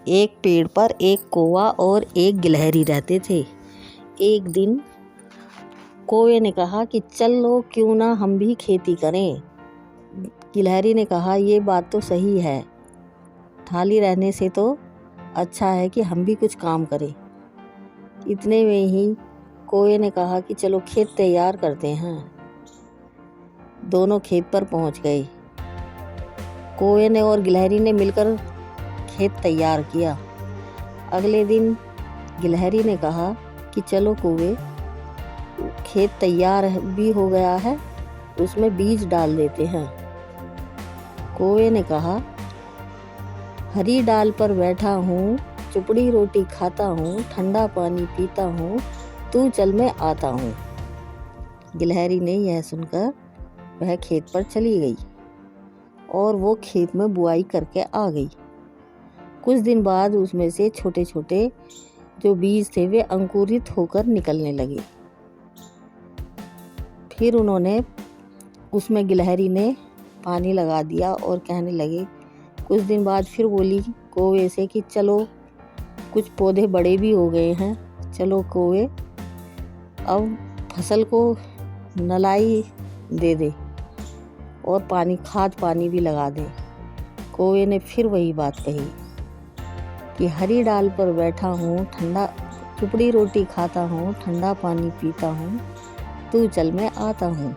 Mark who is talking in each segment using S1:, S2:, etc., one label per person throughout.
S1: एक पेड़ पर एक कौवा और एक गिलहरी रहते थे। एक दिन कौवे ने कहा कि चलो क्यों ना हम भी खेती करें। गिलहरी ने कहा ये बात तो सही है, खाली रहने से तो अच्छा है कि हम भी कुछ काम करें। इतने में ही कौवे ने कहा कि चलो खेत तैयार करते हैं। दोनों खेत पर पहुंच गए। कौवे ने और गिलहरी ने मिलकर खेत तैयार किया। अगले दिन गिलहरी ने कहा कि चलो कौवे, खेत तैयार भी हो गया है, उसमें बीज डाल देते हैं। कौवे ने कहा हरी डाल पर बैठा हूँ, चुपड़ी रोटी खाता हूँ, ठंडा पानी पीता हूँ, तू चल मैं आता हूँ। गिलहरी ने यह सुनकर वह खेत पर चली गई और वो खेत में बुआई करके आ गई। कुछ दिन बाद उसमें से छोटे छोटे जो बीज थे वे अंकुरित होकर निकलने लगे। फिर उसमें गिलहरी ने पानी लगा दिया और कहने लगे। कुछ दिन बाद फिर बोली कौवे से कि चलो कुछ पौधे बड़े भी हो गए हैं, चलो कौवे अब फसल को नलाई दे दे और खाद पानी भी लगा दे। कौवे ने फिर वही बात कही कि हरी डाल पर बैठा हूँ, चुपड़ी रोटी खाता हूँ, ठंडा पानी पीता हूँ, तू चल मैं आता हूँ।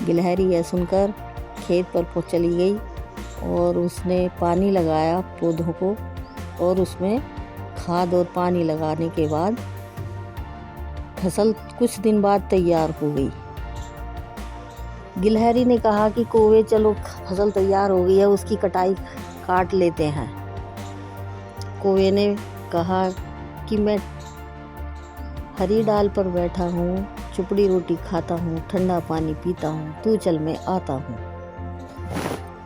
S1: गिलहरी यह सुनकर खेत पर चली गई और उसने पानी लगाया पौधों को और उसमें खाद और पानी लगाने के बाद फसल कुछ दिन बाद तैयार हो गई। गिलहरी ने कहा कि कौवे चलो फसल तैयार हो गई है, उसकी कटाई काट लेते हैं। कौवे ने कहा कि मैं हरी डाल पर बैठा हूँ, चुपड़ी रोटी खाता हूँ, ठंडा पानी पीता हूँ, तू चल मैं आता हूँ।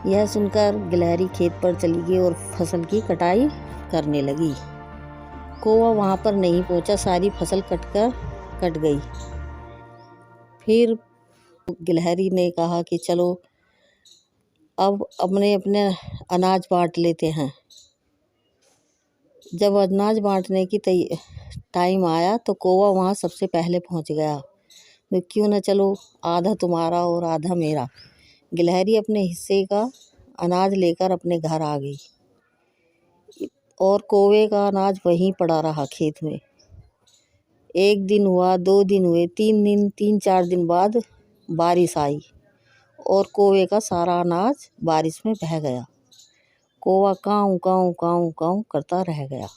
S1: यह सुनकर गिलहरी खेत पर चली गई और फसल की कटाई करने लगी। कौवा वहाँ पर नहीं पहुँचा, सारी फसल कट गई। फिर गिलहरी ने कहा कि चलो अब अपने अपने अनाज बांट लेते हैं। जब अनाज बांटने की टाइम आया तो कौवा वहाँ सबसे पहले पहुँच गया। तो क्यों ना चलो आधा तुम्हारा और आधा मेरा। गिलहरी अपने हिस्से का अनाज लेकर अपने घर आ गई और कौवे का अनाज वहीं पड़ा रहा खेत में। एक दिन हुआ, 2 दिन हुए, 3 दिन बाद बारिश आई और कौवे का सारा अनाज बारिश में बह गया। कौवा काऊ काऊ काऊ काऊ करता रह गया।